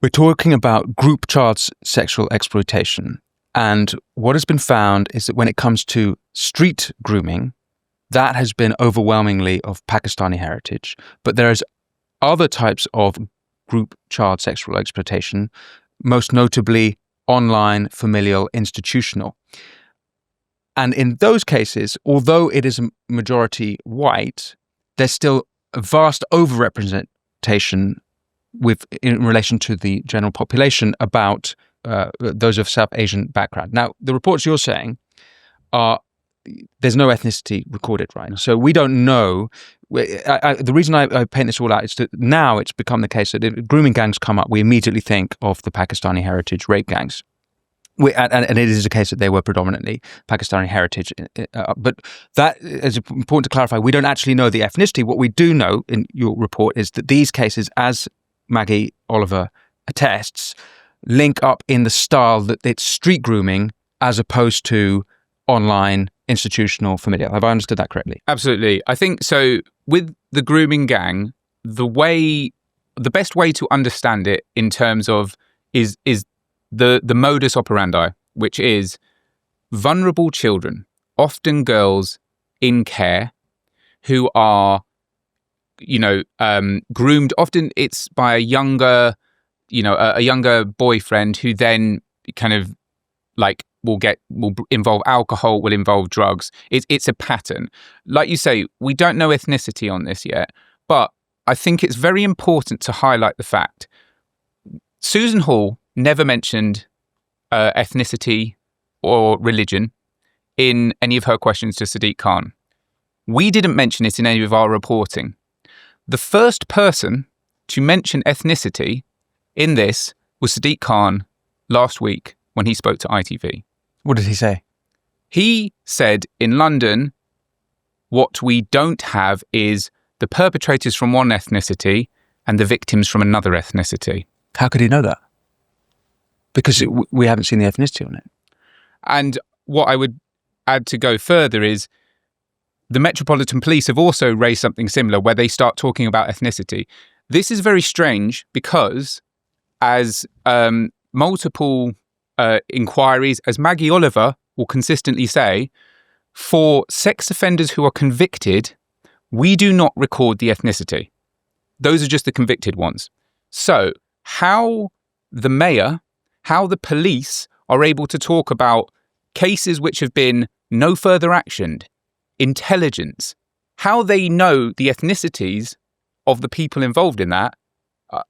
We're talking about group child sexual exploitation. And what has been found is that when it comes to street grooming, that has been overwhelmingly of Pakistani heritage. But there's other types of group child sexual exploitation, most notably online, familial, institutional. And in those cases, although it is a majority white, there's still a vast overrepresentation in relation to the general population about those of South Asian background. Now, the reports you're saying are there's no ethnicity recorded, right? So we don't know. The reason I paint this all out is that now it's become the case that if grooming gangs come up, we immediately think of the Pakistani heritage rape gangs. And it is a case that they were predominantly Pakistani heritage. But that is important to clarify. We don't actually know the ethnicity. What we do know in your report is that these cases, as Maggie Oliver attests, link up in the style that it's street grooming as opposed to online, institutional, familial. Have I understood that correctly? Absolutely. I think so. With the grooming gang, the best way to understand it in terms of is the modus operandi, which is vulnerable children, often girls in care, who are, groomed. Often it's by a younger boyfriend who then kind of will involve alcohol, will involve drugs. It's a pattern. Like you say, we don't know ethnicity on this yet, but I think it's very important to highlight the fact Susan Hall never mentioned ethnicity or religion in any of her questions to Sadiq Khan. We didn't mention it in any of our reporting. The first person to mention ethnicity in this was Sadiq Khan last week when he spoke to ITV. What did he say? He said in London, what we don't have is the perpetrators from one ethnicity and the victims from another ethnicity. How could he know that? Because we haven't seen the ethnicity on it. And what I would add to go further is the Metropolitan Police have also raised something similar where they start talking about ethnicity. This is very strange because as multiple inquiries, as Maggie Oliver will consistently say, for sex offenders who are convicted, we do not record the ethnicity. Those are just the convicted ones. So how the mayor, how the police are able to talk about cases which have been no further actioned, intelligence, how they know the ethnicities of the people involved in that,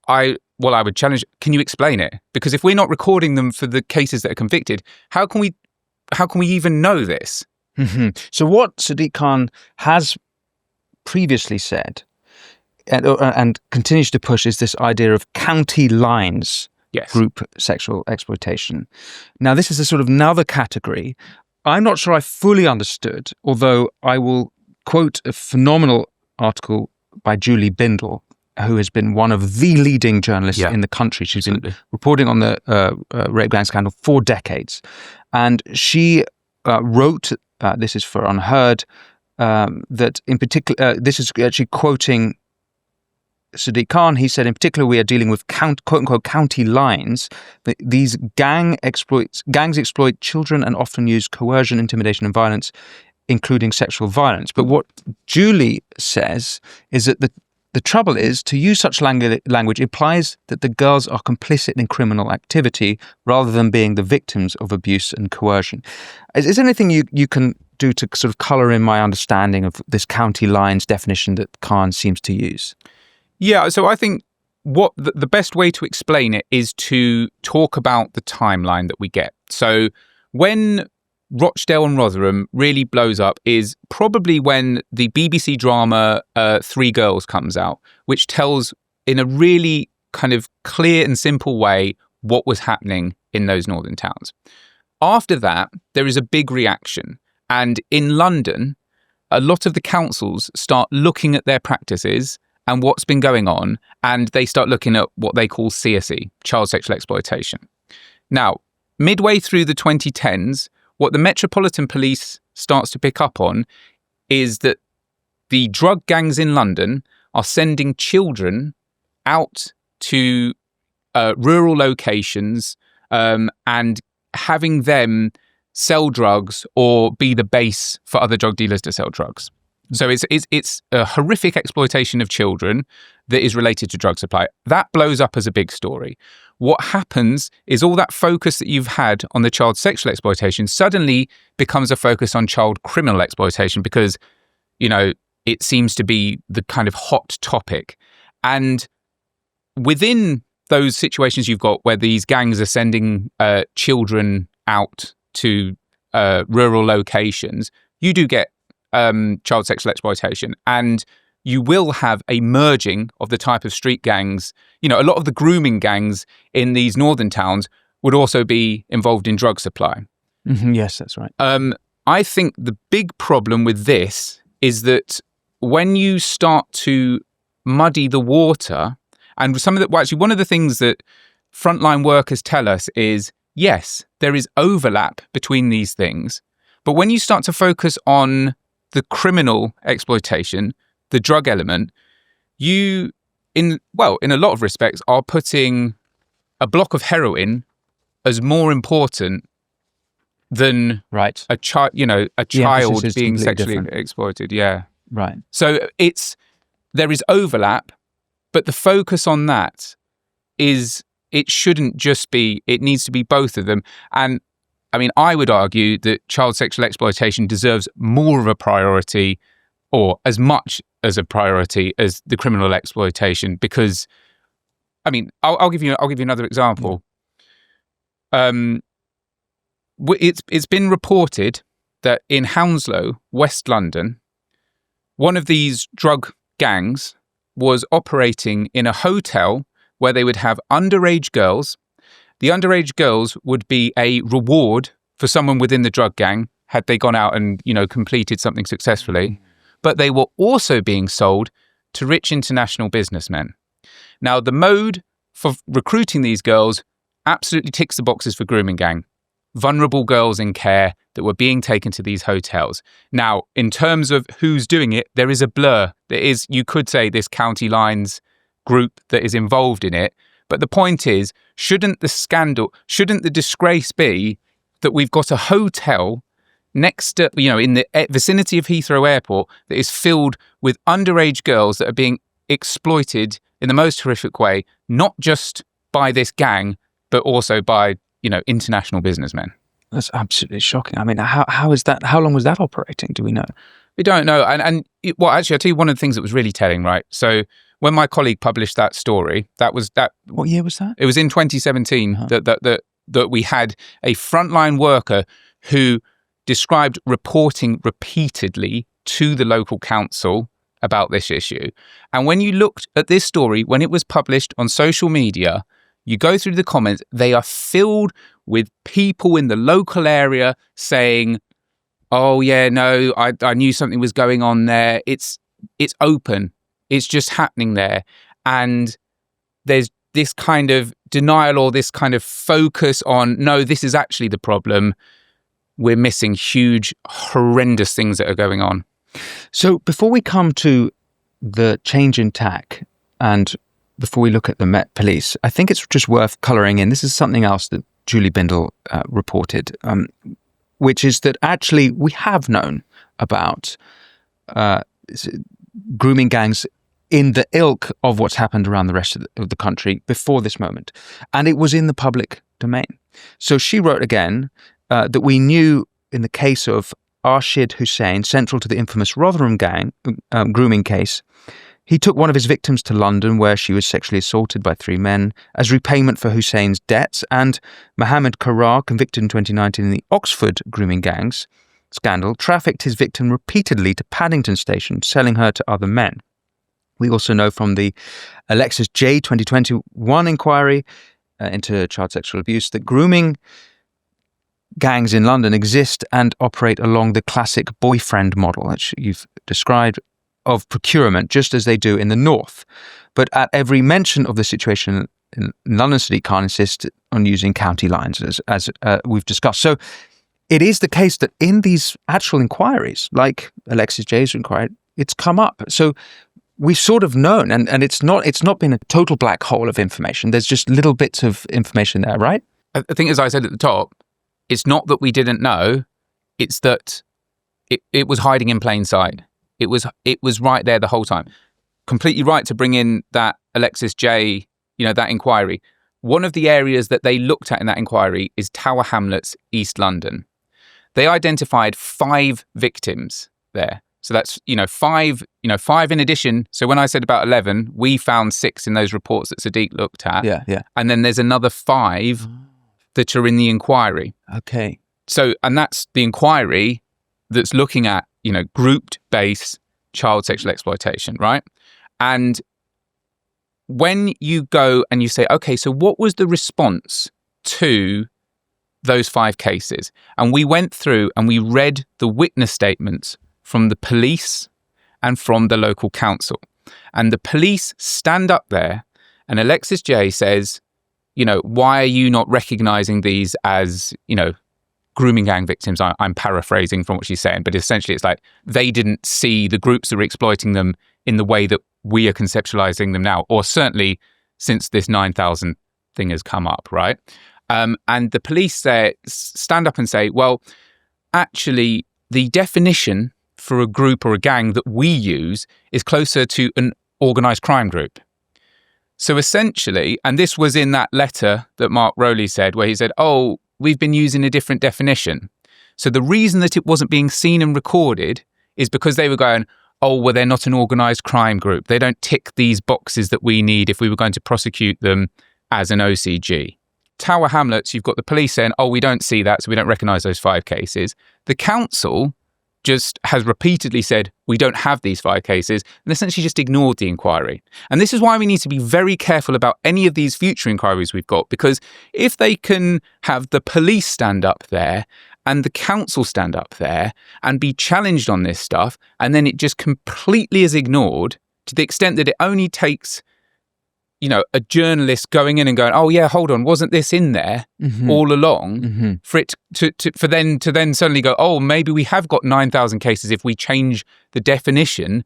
I would challenge, can you explain it? Because if we're not recording them for the cases that are convicted, how can we even know this? Mm-hmm. So what Sadiq Khan has previously said and continues to push is this idea of county lines. Yes. Group sexual exploitation. Now, this is a sort of another category. I'm not sure I fully understood, although I will quote a phenomenal article by Julie Bindel, who has been one of the leading journalists in the country. She's been reporting on the rape gang scandal for decades. And she wrote, this is for Unheard, that in particular, this is actually quoting Sadiq Khan. He said, in particular, we are dealing with quote-unquote county lines. These gangs exploit children and often use coercion, intimidation and violence, including sexual violence. But what Julie says is that the trouble is, to use such language implies that the girls are complicit in criminal activity rather than being the victims of abuse and coercion. Is there anything you can do to sort of colour in my understanding of this county lines definition that Khan seems to use? Yeah, so I think what the best way to explain it is to talk about the timeline that we get. So when Rochdale and Rotherham really blows up is probably when the BBC drama Three Girls comes out, which tells in a really kind of clear and simple way what was happening in those northern towns. After that, there is a big reaction. And in London, a lot of the councils start looking at their practices and what's been going on, and they start looking at what they call CSE, child sexual exploitation. Now, midway through the 2010s, what the Metropolitan Police starts to pick up on is that the drug gangs in London are sending children out to rural locations and having them sell drugs or be the base for other drug dealers to sell drugs. So it's a horrific exploitation of children that is related to drug supply. That blows up as a big story. What happens is all that focus that you've had on the child sexual exploitation suddenly becomes a focus on child criminal exploitation because, you know, it seems to be the kind of hot topic. And within those situations you've got where these gangs are sending children out to rural locations, you do get child sexual exploitation, and you will have a merging of the type of street gangs. You know, a lot of the grooming gangs in these northern towns would also be involved in drug supply. Mm-hmm. Yes, that's right. I think the big problem with this is that when you start to muddy the water, and actually one of the things that frontline workers tell us is, yes, there is overlap between these things, but when you start to focus on the criminal exploitation, the drug element, you, in a lot of respects, are putting a block of heroin as more important than a child, being sexually exploited. Yeah, right. So there is overlap, but the focus on that is it shouldn't just be. It needs to be both of them. And I mean, I would argue that child sexual exploitation deserves more of a priority, or as much as a priority as the criminal exploitation, because, I mean, I'll give you another example. It's been reported that in Hounslow, West London, one of these drug gangs was operating in a hotel where they would have underage girls. The underage girls would be a reward for someone within the drug gang had they gone out and, completed something successfully. But they were also being sold to rich international businessmen. Now, the mode for recruiting these girls absolutely ticks the boxes for grooming gang. Vulnerable girls in care that were being taken to these hotels. Now, in terms of who's doing it, there is a blur. There is, you could say, this county lines group that is involved in it. But the point is, shouldn't the disgrace be that we've got a hotel next to, in the vicinity of Heathrow Airport that is filled with underage girls that are being exploited in the most horrific way, not just by this gang, but also by, international businessmen? That's absolutely shocking. I mean, how is that? How long was that operating? Do we know? We don't know. Actually, I'll tell you one of the things that was really telling, right? So when my colleague published that story, What year was that? It was in 2017 that we had a frontline worker who described reporting repeatedly to the local council about this issue. And when you looked at this story, when it was published on social media, you go through the comments, they are filled with people in the local area saying, oh yeah, no, I knew something was going on there. It's open. It's just happening there. And there's this kind of denial or this kind of focus on, no, this is actually the problem. We're missing huge, horrendous things that are going on. So before we come to the change in tack and before we look at the Met Police, I think it's just worth colouring in. This is something else that Julie Bindel reported, which is that actually we have known about grooming gangs in the ilk of what's happened around the rest of the country before this moment. And it was in the public domain. So she wrote again that we knew in the case of Arshid Hussain, central to the infamous Rotherham gang grooming case, he took one of his victims to London where she was sexually assaulted by 3 men as repayment for Hussain's debts, and Mohammed Karar, convicted in 2019 in the Oxford grooming gangs scandal, trafficked his victim repeatedly to Paddington Station, selling her to other men. We also know from the Alexis Jay 2021 inquiry into child sexual abuse that grooming gangs in London exist and operate along the classic boyfriend model that you've described of procurement, just as they do in the north. But at every mention of the situation in London City, Khan insists on using county lines, as we've discussed. So it is the case that in these actual inquiries, like Alexis Jay's inquiry, it's come up. So we've sort of known, and it's not been a total black hole of information. There's just little bits of information there, right? I think, as I said at the top, it's not that we didn't know, it's that it was hiding in plain sight. It was right there the whole time. Completely right to bring in that Alexis Jay, that inquiry. One of the areas that they looked at in that inquiry is Tower Hamlets, East London. They identified 5 victims there. So that's, 5 in addition. So when I said about 11, we found 6 in those reports that Sadiq looked at. Yeah. And then there's another 5 that are in the inquiry. Okay. So, and that's the inquiry that's looking at, grouped base child sexual exploitation, right? And when you go and you say, okay, so what was the response to those 5 cases? And we went through and we read the witness statements from the police and from the local council. And the police stand up there and Alexis Jay says, why are you not recognizing these as, grooming gang victims? I'm paraphrasing from what she's saying, but essentially it's like they didn't see the groups that were exploiting them in the way that we are conceptualizing them now, or certainly since this 9,000 thing has come up, right? And the police stand up and say, well, actually, the definition for a group or a gang that we use is closer to an organized crime group. So essentially, and this was in that letter that Mark Rowley said, where he said, oh, we've been using a different definition. So the reason that it wasn't being seen and recorded is because they were going, oh, well, they're not an organised crime group. They don't tick these boxes that we need if we were going to prosecute them as an OCG. Tower Hamlets, you've got the police saying, oh, we don't see that, so we don't recognise those 5 cases. The council just has repeatedly said, we don't have these 5 cases, and essentially just ignored the inquiry. And this is why we need to be very careful about any of these future inquiries we've got, because if they can have the police stand up there and the council stand up there and be challenged on this stuff, and then it just completely is ignored to the extent that it only takes, a journalist going in and going, oh yeah, hold on, wasn't this in there all along? For it to then suddenly go, oh, maybe we have got 9,000 cases if we change the definition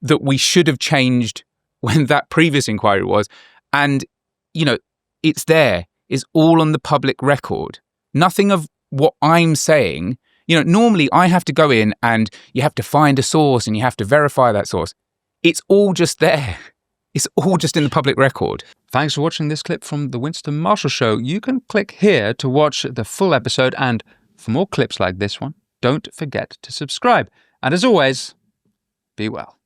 that we should have changed when that previous inquiry was. And, it's there. It's all on the public record. Nothing of what I'm saying, normally I have to go in and you have to find a source and you have to verify that source. It's all just there. It's all just in the public record. Thanks for watching this clip from The Winston Marshall Show. You can click here to watch the full episode, and for more clips like this one, don't forget to subscribe. And as always, be well.